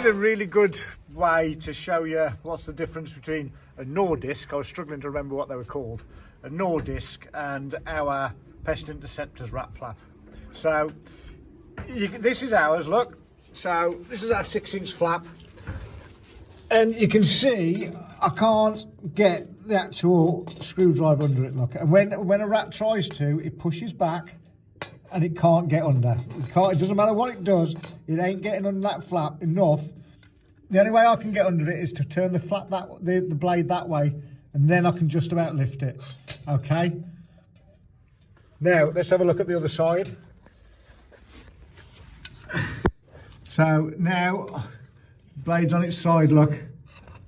is a really good way to show you what's the difference between a Nordisk, I was struggling to remember what they were called, a Nordisk and our Pest Interceptors rat flap. So this is ours, look. So this is our 6-inch flap. And you can see I can't get the actual screwdriver under it, look. And when a rat tries to, it pushes back and it can't get under. It doesn't matter what it does, it ain't getting under that flap enough. The only way I can get under it is to turn the flap the blade that way, and then I can just about lift it. Okay. Now let's have a look at the other side. So now, blade's on its side, look.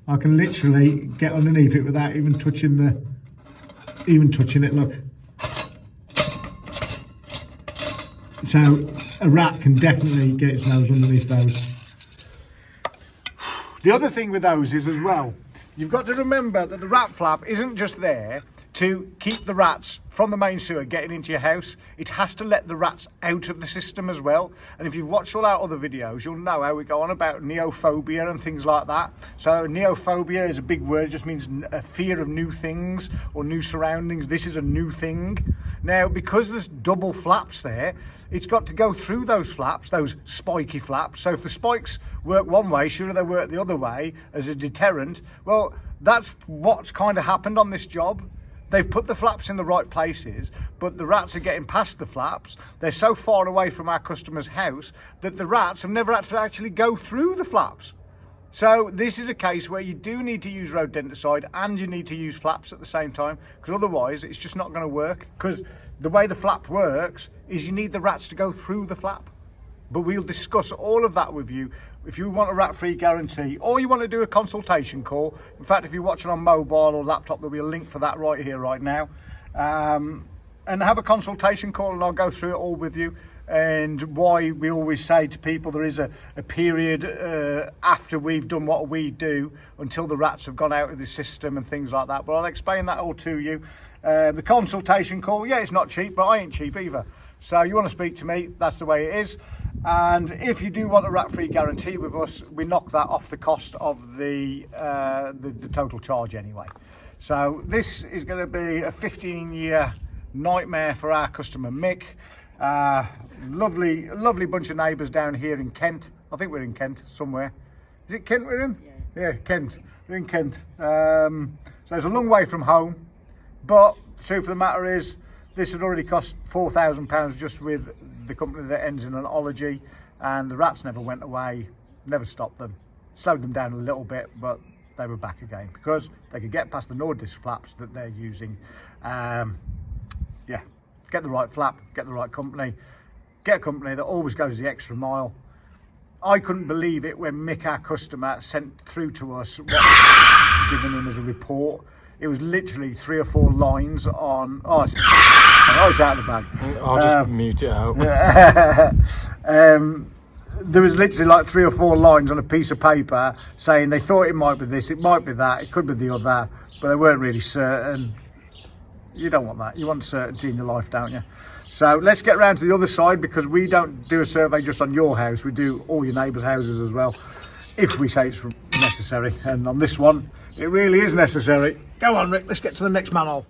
I can literally get underneath it without even touching it, look. So a rat can definitely get its nose underneath those. The other thing with those is as well, you've got to remember that the rat flap isn't just there to keep the rats from the main sewer getting into your house. It has to let the rats out of the system as well. And if you've watched all our other videos, you'll know how we go on about neophobia and things like that. So neophobia is a big word, it just means a fear of new things or new surroundings. This is a new thing. Now, because there's double flaps there, it's got to go through those flaps, those spiky flaps. So if the spikes work one way, surely they work the other way as a deterrent. Well, that's what's kind of happened on this job. They've put the flaps in the right places, but the rats are getting past the flaps. They're so far away from our customer's house that the rats have never had to actually go through the flaps. So this is a case where you do need to use rodenticide and you need to use flaps at the same time, because otherwise it's just not going to work. Because the way the flap works is you need the rats to go through the flap. But we'll discuss all of that with you. If you want a rat-free guarantee or you want to do a consultation call, in fact, if you're watching on mobile or laptop, there'll be a link for that right here, right now. And have a consultation call and I'll go through it all with you, and why we always say to people there is a period after we've done what we do until the rats have gone out of the system and things like that. But I'll explain that all to you. The consultation call, yeah, it's not cheap, but I ain't cheap either. So you want to speak to me, that's the way it is. And if you do want a rat-free guarantee with us, we knock that off the cost of the total charge anyway. So this is going to be a 15-year nightmare for our customer Mick. Lovely bunch of neighbours down here in Kent. I think we're in Kent somewhere. Is it Kent we're in? Yeah, Kent. We're in Kent. So it's a long way from home. But the truth of the matter is, this had already cost £4,000 just with the company that ends in an ology, and the rats never went away, never stopped them. Slowed them down a little bit, but they were back again because they could get past the Nordisk flaps that they're using. Yeah, get the right flap, get the right company, get a company that always goes the extra mile. I couldn't believe it when Mick, our customer, sent through to us what given him as a report. It was literally 3 or 4 lines on. Oh, it's out of the bag. I'll just mute it out. There was literally like 3 or 4 lines on a piece of paper saying they thought it might be this, it might be that, it could be the other, but they weren't really certain. You don't want that. You want certainty in your life, don't you? So let's get round to the other side, because we don't do a survey just on your house. We do all your neighbours' houses as well, if we say it's necessary. And on this one, it really is necessary. Go on, Rick, let's get to the next manhole.